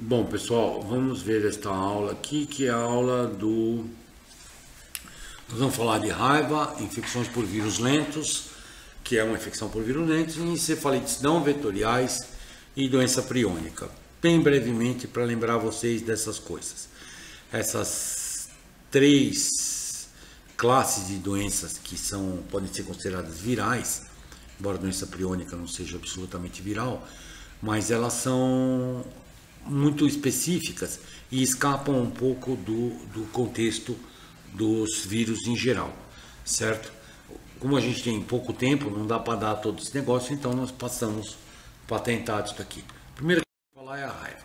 Bom, pessoal, vamos ver esta aula aqui, que é a aula do... Nós vamos falar de raiva, infecções por vírus lentos, que é uma infecção por vírus lentos, e encefalites não vetoriais e doença priônica. Bem brevemente, para lembrar vocês dessas coisas. Essas três classes de doenças que podem ser consideradas virais, embora a doença priônica não seja absolutamente viral, mas elas são muito específicas e escapam um pouco do contexto dos vírus em geral, certo? Como a gente tem pouco tempo, não dá para dar todo esse negócio, então nós passamos para tentar isso daqui. Primeiro que eu vou falar é a raiva.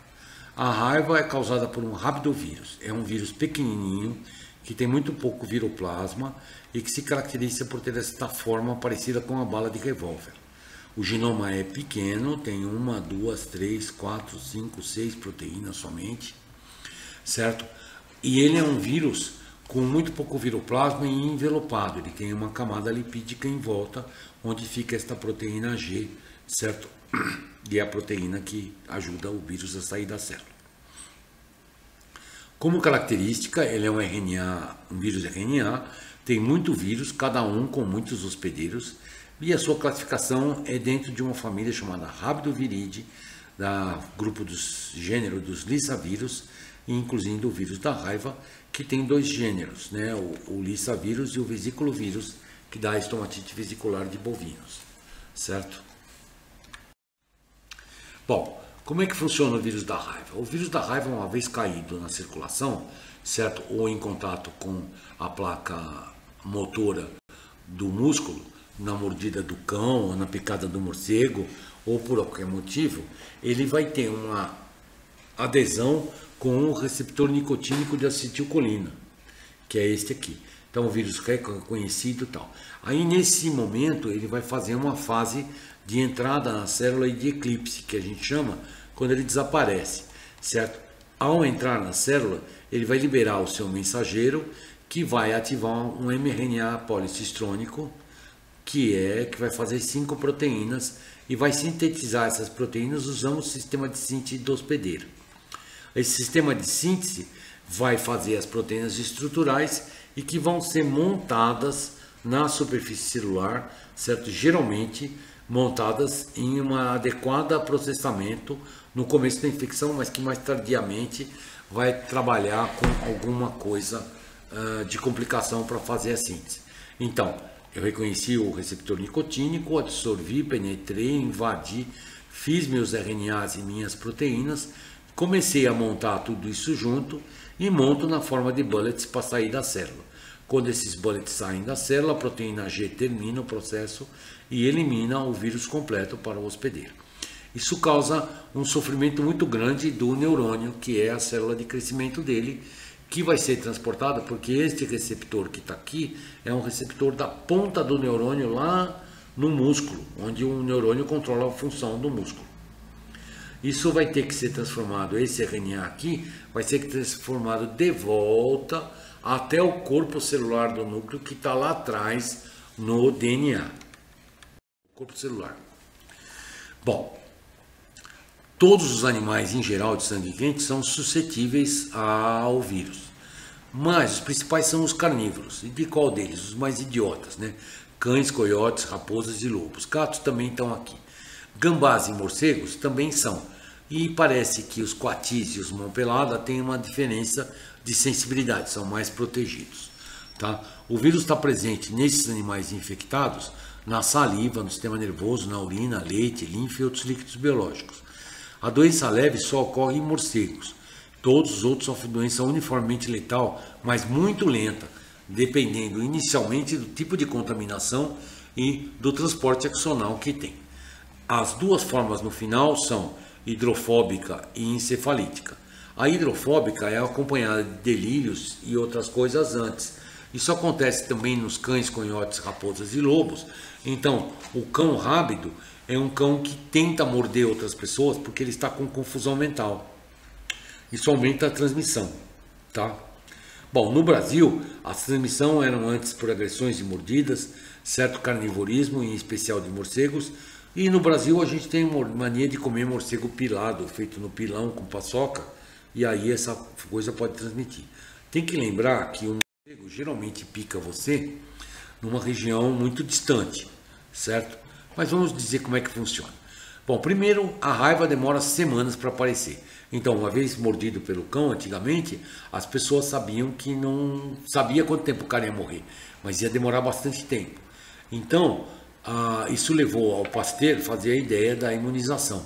A raiva é causada por um rabidovírus. É um vírus pequenininho, que tem muito pouco viroplasma e que se caracteriza por ter esta forma parecida com uma bala de revólver. O genoma é pequeno, tem 1, 2, 3, 4, 5, 6 proteínas somente, certo? E ele é um vírus com muito pouco viroplasma e envelopado. Ele tem uma camada lipídica em volta, onde fica esta proteína G, certo? E é a proteína que ajuda o vírus a sair da célula. Como característica, ele é um RNA, um vírus RNA, tem muito vírus, cada um com muitos hospedeiros, e a sua classificação é dentro de uma família chamada Rabidoviridae, da grupo dos gênero dos lissavírus, incluindo o vírus da raiva, que tem 2 gêneros, né? O lissavírus e o vesiculovírus, que dá a estomatite vesicular de bovinos, certo? Bom, como é que funciona o vírus da raiva? O vírus da raiva, uma vez caído na circulação, certo? Ou em contato com a placa motora do músculo, na mordida do cão, ou na picada do morcego, ou por qualquer motivo, ele vai ter uma adesão com o receptor nicotínico de acetilcolina, que é este aqui. Então o vírus é conhecido e tal. Aí nesse momento ele vai fazer uma fase de entrada na célula e de eclipse, que a gente chama quando ele desaparece, certo? Ao entrar na célula, ele vai liberar o seu mensageiro, que vai ativar um mRNA policistrônico, que vai fazer 5 proteínas e vai sintetizar essas proteínas usando o sistema de síntese do hospedeiro. Esse sistema de síntese vai fazer as proteínas estruturais e que vão ser montadas na superfície celular, certo? Geralmente montadas em um adequado processamento no começo da infecção, mas que mais tardiamente vai trabalhar com alguma coisa de complicação para fazer a síntese. Então, eu reconheci o receptor nicotínico, absorvi, penetrei, invadi, fiz meus RNAs e minhas proteínas, comecei a montar tudo isso junto e monto na forma de bullets para sair da célula. Quando esses bullets saem da célula, a proteína G termina o processo e elimina o vírus completo para o hospedeiro. Isso causa um sofrimento muito grande do neurônio, que é a célula de crescimento dele, que vai ser transportada, porque este receptor que está aqui é um receptor da ponta do neurônio lá no músculo, onde o neurônio controla a função do músculo. Isso vai ter que ser transformado, esse RNA aqui, vai ser transformado de volta até o corpo celular do núcleo que está lá atrás no DNA. Corpo celular. Bom, todos os animais em geral de sangue quente são suscetíveis ao vírus, mas os principais são os carnívoros. E de qual deles? Os mais idiotas, né? Cães, coiotes, raposas e lobos. Gatos também estão aqui. Gambás e morcegos também são. E parece que os coatis e os mão pelada têm uma diferença de sensibilidade, são mais protegidos. Tá? O vírus está presente nesses animais infectados na saliva, no sistema nervoso, na urina, leite, linfa e outros líquidos biológicos. A doença leve só ocorre em morcegos. Todos os outros sofrem doença uniformemente letal, mas muito lenta, dependendo inicialmente do tipo de contaminação e do transporte axonal que tem. As duas formas no final são hidrofóbica e encefalítica. A hidrofóbica é acompanhada de delírios e outras coisas antes. Isso acontece também nos cães, coiotes, raposas e lobos. Então, o cão rábido é um cão que tenta morder outras pessoas porque ele está com confusão mental. Isso aumenta a transmissão, tá? Bom, no Brasil, a transmissão eram antes por agressões e mordidas, certo carnivorismo, em especial de morcegos, E no Brasil a gente tem mania de comer morcego pilado, feito no pilão com paçoca, e aí essa coisa pode transmitir. Tem que lembrar que o morcego geralmente pica você numa região muito distante, certo? Mas vamos dizer como é que funciona. Bom, primeiro, a raiva demora semanas para aparecer. Então, uma vez mordido pelo cão, antigamente, as pessoas sabiam que não sabia quanto tempo o cara ia morrer, mas ia demorar bastante tempo. Então, isso levou ao Pasteur fazer a ideia da imunização,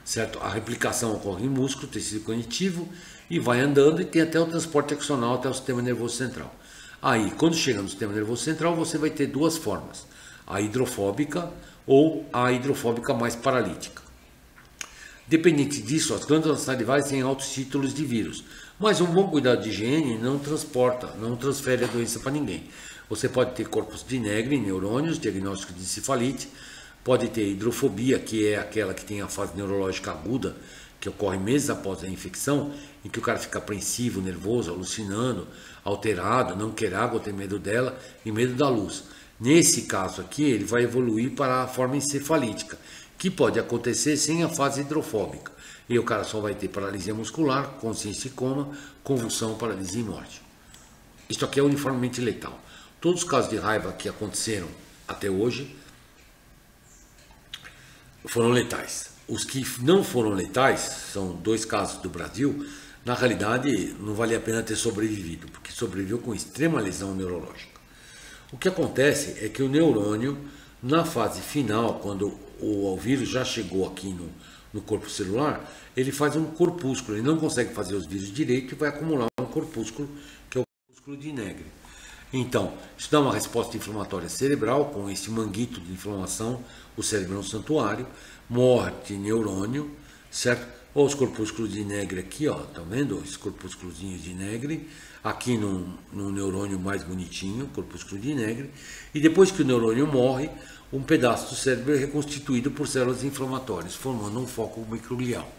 certo? A replicação ocorre em músculo, tecido cognitivo, e vai andando e tem até o transporte axonal até o sistema nervoso central. Aí, quando chega no sistema nervoso central, você vai ter duas formas, a hidrofóbica ou a hidrofóbica mais paralítica. Dependente disso, as glândulas salivares têm altos títulos de vírus, mas um bom cuidado de higiene não transfere a doença para ninguém. Você pode ter corpos de Negri, neurônios, diagnóstico de encefalite, pode ter hidrofobia, que é aquela que tem a fase neurológica aguda, que ocorre meses após a infecção, em que o cara fica apreensivo, nervoso, alucinando, alterado, não quer água, tem medo dela e medo da luz. Nesse caso aqui, ele vai evoluir para a forma encefalítica, que pode acontecer sem a fase hidrofóbica. E o cara só vai ter paralisia muscular, consciência e coma, convulsão, paralisia e morte. Isso aqui é uniformemente letal. Todos os casos de raiva que aconteceram até hoje foram letais. Os que não foram letais, são 2 casos do Brasil, na realidade não valia a pena ter sobrevivido, porque sobreviveu com extrema lesão neurológica. O que acontece é que o neurônio, na fase final, quando o vírus já chegou aqui no corpo celular, ele faz um corpúsculo, ele não consegue fazer os vírus direito e vai acumular um corpúsculo, que é o corpúsculo de Negri. Então, isso dá uma resposta inflamatória cerebral, com esse manguito de inflamação, o cérebro é um santuário, morte neurônio, certo? Olha os corpúsculos de Negri aqui, ó, tá vendo? Esses corpúsculos de Negri, aqui no neurônio mais bonitinho, corpúsculo de Negri, e depois que o neurônio morre, um pedaço do cérebro é reconstituído por células inflamatórias, formando um foco microglial.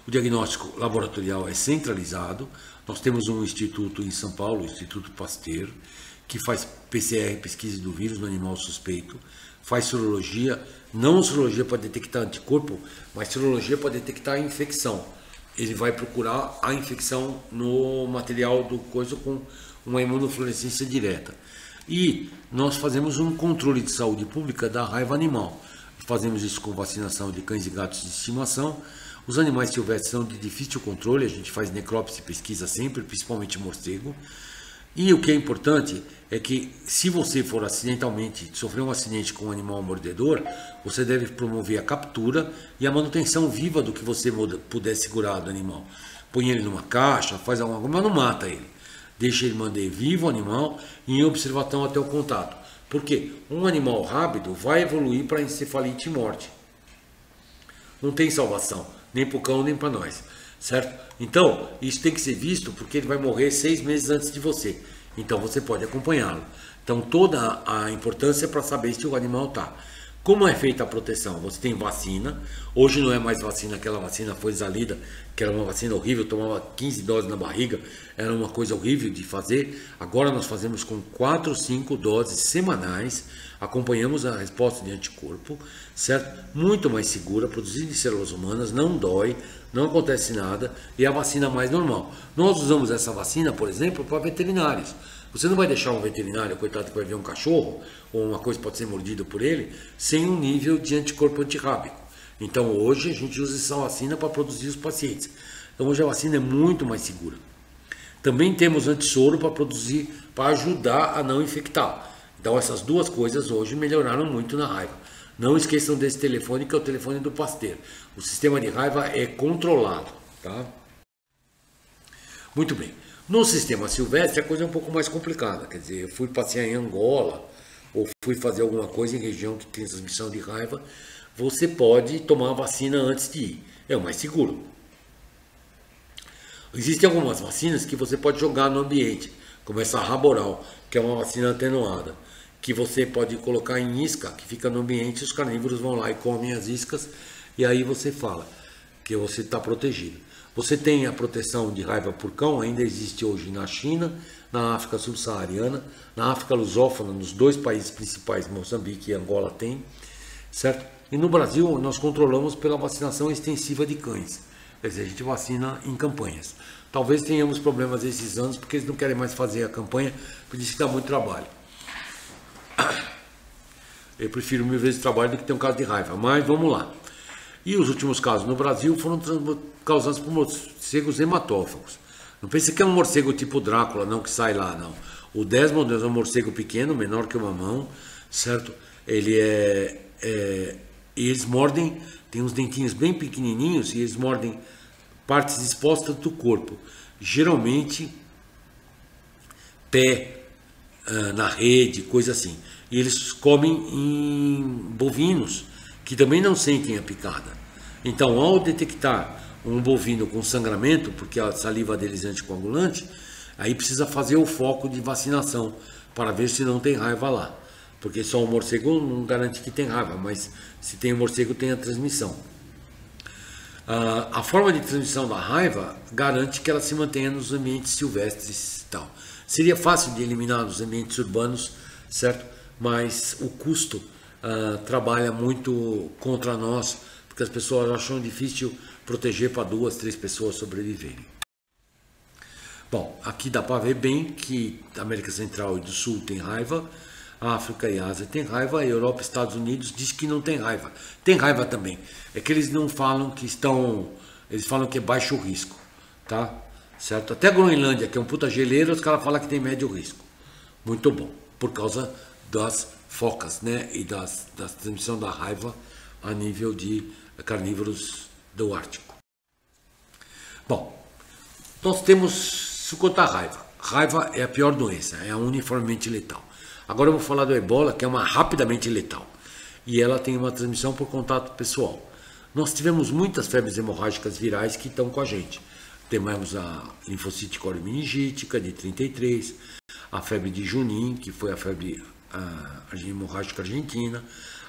O diagnóstico laboratorial é centralizado. Nós temos um instituto em São Paulo, o Instituto Pasteur, que faz PCR, pesquisa do vírus no animal suspeito, faz sorologia, não sorologia para detectar anticorpo, mas sorologia para detectar a infecção. Ele vai procurar a infecção no material do coisa com uma imunofluorescência direta. E nós fazemos um controle de saúde pública da raiva animal. Fazemos isso com vacinação de cães e gatos de estimação. Os animais silvestres são de difícil controle, a gente faz necrópsia e pesquisa sempre, principalmente morcego. E o que é importante é que, se você for acidentalmente sofrer um acidente com um animal mordedor, você deve promover a captura e a manutenção viva do que você puder segurar do animal. Põe ele numa caixa, faz alguma coisa, mas não mata ele. Deixa ele manter vivo o animal e em observação até o contato. Porque um animal rápido vai evoluir para encefalite e morte. Não tem salvação, nem para o cão, nem para nós. Certo? Então, isso tem que ser visto porque ele vai morrer 6 meses antes de você. Então, você pode acompanhá-lo. Então, toda a importância é para saber se o animal está. Como é feita a proteção? Você tem vacina. Hoje não é mais vacina, aquela vacina foi exalida, que era uma vacina horrível, tomava 15 doses na barriga, era uma coisa horrível de fazer. Agora nós fazemos com 4 ou 5 doses semanais, acompanhamos a resposta de anticorpo, certo? Muito mais segura, produzida em células humanas, não dói, não acontece nada, e é a vacina mais normal. Nós usamos essa vacina, por exemplo, para veterinários. Você não vai deixar um veterinário, coitado, que vai ver um cachorro, ou uma coisa pode ser mordida por ele, sem um nível de anticorpo antirrábico. Então hoje a gente usa essa vacina para produzir os pacientes. Então hoje a vacina é muito mais segura. Também temos antissoro para produzir, para ajudar a não infectar. Então essas duas coisas hoje melhoraram muito na raiva. Não esqueçam desse telefone, que é o telefone do Pasteur. O sistema de raiva é controlado, tá? Muito bem. No sistema silvestre a coisa é um pouco mais complicada. Quer dizer, eu fui passear em Angola, ou fui fazer alguma coisa em região que tem transmissão de raiva, você pode tomar a vacina antes de ir. É o mais seguro. Existem algumas vacinas que você pode jogar no ambiente, como essa Raboral, que é uma vacina atenuada, que você pode colocar em isca, que fica no ambiente, os carnívoros vão lá e comem as iscas, e aí você fala que você está protegido. Você tem a proteção de raiva por cão, ainda existe hoje na China, na África subsaariana, na África lusófona, nos dois países principais, Moçambique e Angola tem, certo? E no Brasil nós controlamos pela vacinação extensiva de cães, quer dizer, a gente vacina em campanhas. Talvez tenhamos problemas esses anos porque eles não querem mais fazer a campanha, porque diz que dá muito trabalho. Eu prefiro 1000 vezes trabalho do que ter um caso de raiva, mas vamos lá. E os últimos casos no Brasil foram causados por morcegos hematófagos. Não pense que é um morcego tipo Drácula, não, que sai lá, não. O Desmond é um morcego pequeno, menor que uma mão, certo? Ele eles mordem, tem uns dentinhos bem pequenininhos e eles mordem partes expostas do corpo. Geralmente, pé, na rede, coisa assim. E eles comem em bovinos, que também não sentem a picada. Então, ao detectar um bovino com sangramento, porque a saliva deles é anticoagulante, aí precisa fazer o foco de vacinação, para ver se não tem raiva lá. Porque só o morcego não garante que tem raiva, mas se tem o morcego tem a transmissão. A forma de transmissão da raiva garante que ela se mantenha nos ambientes silvestres e tal. Seria fácil de eliminar nos ambientes urbanos, certo? Mas o custo trabalha muito contra nós, porque as pessoas acham difícil proteger para 2, 3 pessoas sobreviverem. Bom, aqui dá para ver bem que a América Central e do Sul tem raiva, a África e a Ásia tem raiva, a Europa e Estados Unidos diz que não tem raiva. Tem raiva também. É que eles não falam que estão... Eles falam que é baixo risco, tá? Certo? Até a Groenlândia, que é um puta geleira, os caras falam que tem médio risco. Muito bom, por causa das focas, né? E da transmissão da raiva a nível de carnívoros do Ártico. Bom, nós temos quanto à raiva. Raiva é a pior doença, é a uniformemente letal. Agora eu vou falar do ebola, que é uma rapidamente letal. E ela tem uma transmissão por contato pessoal. Nós tivemos muitas febres hemorrágicas virais que estão com a gente. Temos a linfocite coremeningítica de 33, a febre de Junin, que foi a febre hemorrágica argentina,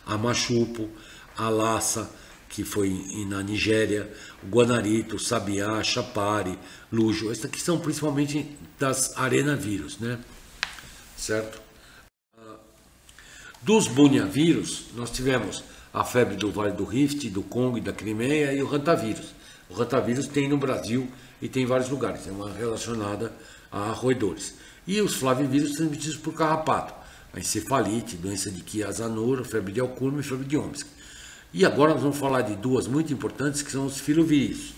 a machupo, a Lassa, que foi na Nigéria, o guanarito, o sabiá, chapare, lujo. Esses aqui são principalmente das arenavírus, né? Certo? Dos buniavírus, nós tivemos a febre do Vale do Rift, do Congo e da Crimeia e o rantavírus. O rantavírus tem no Brasil e tem em vários lugares, é uma relacionada a roedores. E os flavivírus transmitidos por carrapato, a encefalite, doença de Chiasanuro, febre de Alcurno e febre de Omsk. E agora nós vamos falar de duas muito importantes, que são os filovírus,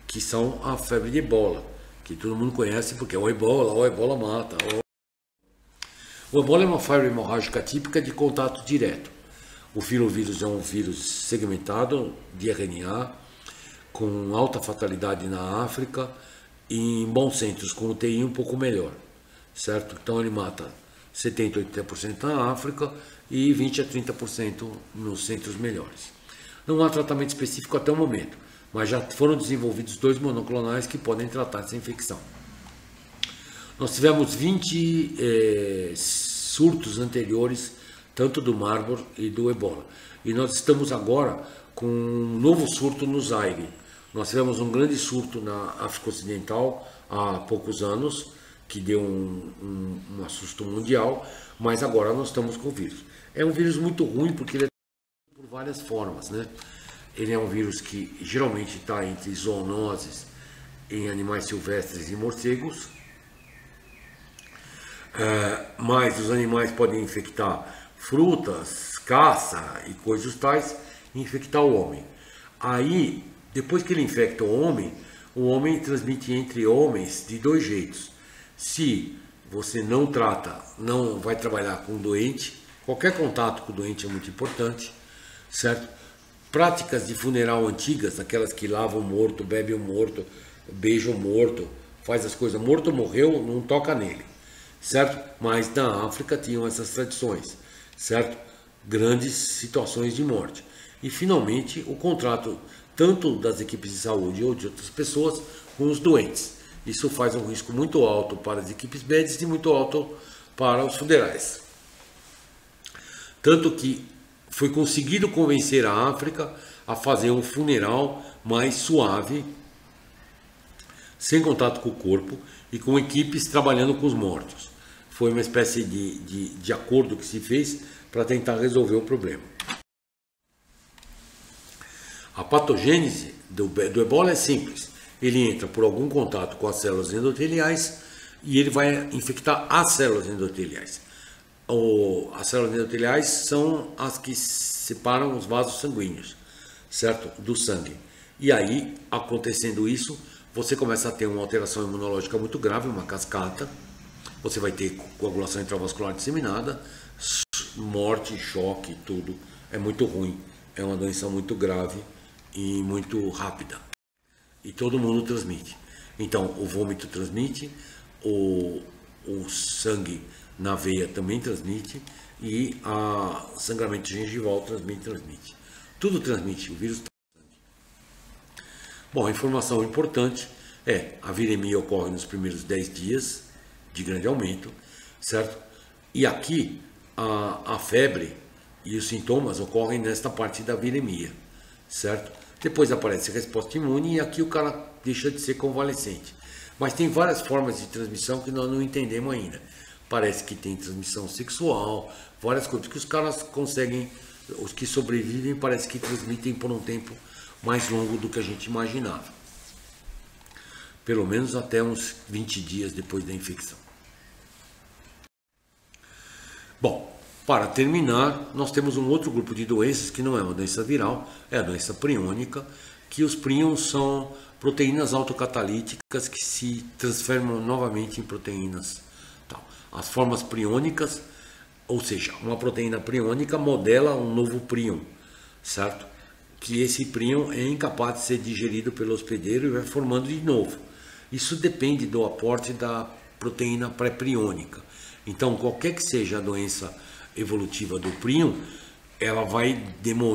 que são a febre de ebola, que todo mundo conhece porque é o ebola mata. O ebola é uma febre hemorrágica típica de contato direto. O filovírus é um vírus segmentado de RNA, com alta fatalidade na África e em bons centros, com UTI um pouco melhor, certo? Então ele mata 70% a 80% na África e 20% a 30% nos centros melhores. Não há tratamento específico até o momento, mas já foram desenvolvidos 2 monoclonais que podem tratar essa infecção. Nós tivemos 20 surtos anteriores, tanto do Marburg e do ebola. E nós estamos agora com um novo surto no Zaire. Nós tivemos um grande surto na África Ocidental há poucos anos, que deu um assusto mundial, mas agora nós estamos com o vírus. É um vírus muito ruim porque ele é por várias formas, né? Ele é um vírus que geralmente está entre zoonoses em animais silvestres e morcegos, mas os animais podem infectar frutas, caça e coisas tais, e infectar o homem. Aí, depois que ele infecta o homem transmite entre homens de 2 jeitos. Se você não trata, não vai trabalhar com o doente, qualquer contato com o doente é muito importante, certo? Práticas de funeral antigas, aquelas que lavam o morto, bebem o morto, beijam o morto, faz as coisas, morto morreu, não toca nele, certo? Mas na África tinham essas tradições, certo? Grandes situações de morte. E finalmente o contrato tanto das equipes de saúde ou de outras pessoas com os doentes. Isso faz um risco muito alto para as equipes médicas e muito alto para os funerais. Tanto que foi conseguido convencer a África a fazer um funeral mais suave, sem contato com o corpo, e com equipes trabalhando com os mortos. Foi uma espécie de acordo que se fez para tentar resolver o problema. A patogênese do ebola é simples. Ele entra por algum contato com as células endoteliais e ele vai infectar as células endoteliais. As células endoteliais são as que separam os vasos sanguíneos, certo? Do sangue. E aí, acontecendo isso, você começa a ter uma alteração imunológica muito grave, uma cascata. Você vai ter coagulação intravascular disseminada, morte, choque, tudo. É muito ruim. É uma doença muito grave e muito rápida. E todo mundo transmite. Então, o vômito transmite, o sangue na veia também transmite e a sangramento gengival transmite. Tudo transmite, o vírus está no sangue. Bom, a informação importante é a viremia ocorre nos primeiros 10 dias de grande aumento, certo? E aqui a febre e os sintomas ocorrem nesta parte da viremia, certo? Depois aparece a resposta imune e aqui o cara deixa de ser convalescente. Mas tem várias formas de transmissão que nós não entendemos ainda. Parece que tem transmissão sexual, várias coisas que os caras conseguem, os que sobrevivem parece que transmitem por um tempo mais longo do que a gente imaginava. Pelo menos até uns 20 dias depois da infecção. Bom, para terminar, nós temos um outro grupo de doenças que não é uma doença viral, é a doença priônica, que os príons são proteínas autocatalíticas que se transformam novamente em proteínas. As formas priônicas, ou seja, uma proteína priônica modela um novo príon, certo? Que esse príon é incapaz de ser digerido pelo hospedeiro e vai formando de novo. Isso depende do aporte da proteína pré-priônica. Então, qualquer que seja a doença evolutiva do príon, ela vai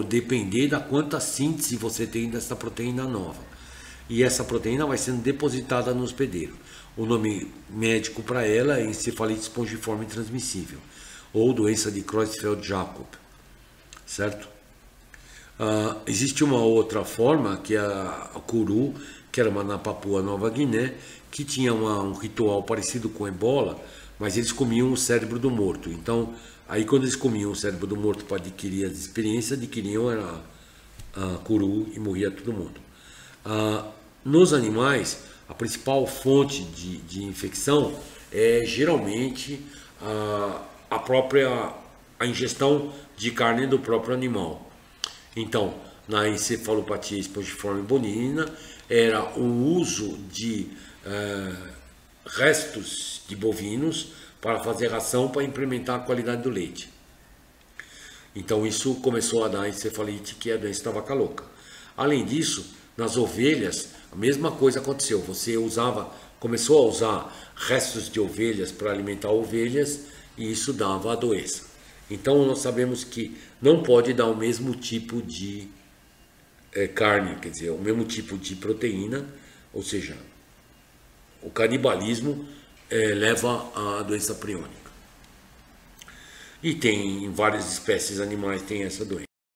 depender da quanta síntese você tem dessa proteína nova. E essa proteína vai sendo depositada no hospedeiro. O nome médico para ela é encefalite espongiforme transmissível, ou doença de Creutzfeldt-Jakob, certo? Existe uma outra forma, que é a Kuru, que era uma na Papua Nova Guiné, que tinha um ritual parecido com ebola, mas eles comiam o cérebro do morto. Então, aí quando eles comiam o cérebro do morto para adquirir as experiências, adquiriam a Kuru e morria todo mundo. Nos animais, a principal fonte de infecção é geralmente a ingestão de carne do próprio animal. Então, na encefalopatia espongiforme bovina, era o uso de restos de bovinos para fazer ração para implementar a qualidade do leite. Então, isso começou a dar encefalite, que é a doença da vaca louca. Além disso, nas ovelhas, a mesma coisa aconteceu. Você começou a usar restos de ovelhas para alimentar ovelhas e isso dava a doença. Então nós sabemos que não pode dar o mesmo tipo de carne, quer dizer, o mesmo tipo de proteína, ou seja, o canibalismo leva à doença priônica. E tem em várias espécies animais tem essa doença.